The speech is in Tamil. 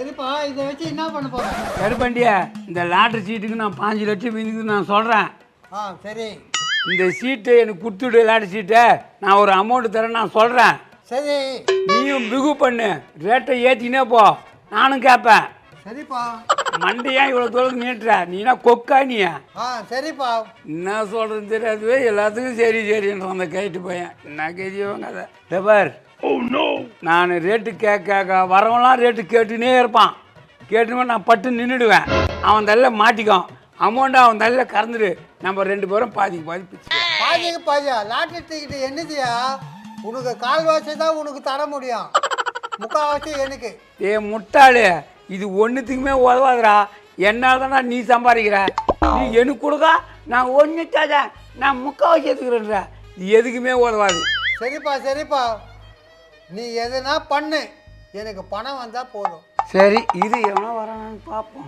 சரிப்பா, இதை வச்சு என்ன பண்ண போற? கருப்பண்டியா, இந்த லாட்ரி சீட்டுக்கு நான் 5 லட்சம் விந்துக்கு நான் சொல்கிறேன். சரி இந்த சீட்டு எனக்கு கொடுத்துடு, லாட்ரி சீட்டை நான் ஒரு அமௌண்ட் தரேன் நான் சொல்கிறேன். சரி நீயும் பிகு பண்ணு, ரேட்டை ஏற்றினே போ, நானும் கேட்பேன். சரிப்பா. மண்டையா இவ்வளோ தூரம் நீட்டுற, நீனா கொக்கா நீ? சரிப்பா. என்ன சொல்கிறது தெரியாது, எல்லாத்துக்கும் சரி சரின்ற அந்த கைட்டு பையன் என்ன கெதியவங்க அதை டெபர். நான் ரேட்டு கேட்க வரவெல்லாம் ரேட்டு கேட்டுனே இருப்பான். கேட்டுமே நான் பட்டு நின்றுடுவேன். அவன் தள்ள மாட்டிக்கும், அமௌண்ட்டு அவன் தள்ள கறந்துடு, நம்ம 2 பேரும் பாதிக்கு பாதி பிச்சு. பாதிக்கு பாதியா? லாட்டரி டிக்கெட்டு என்னதியா? உனக்கு கால்வாசி தான் உனக்கு தர முடியும், முக்கால்வாசி எனக்கு. முட்டாளு, இது ஒன்றுத்துக்குமே உதவாதுடா. என்னால் தானே நீ சம்பாதிக்கிற. நீ எனக்கு கொடுக்கா, நான் ஒன்று தாஜா, நான் முக்கால்வாசி எடுத்துக்கிறேன்ற. இது எதுக்குமே உதவாது. சரிப்பா சரிப்பா, நீ எதுனா பண்ணு, எனக்கு பணம் வந்தால் போதும். சரி, இது எவனோ வரான்னு பார்ப்போம்.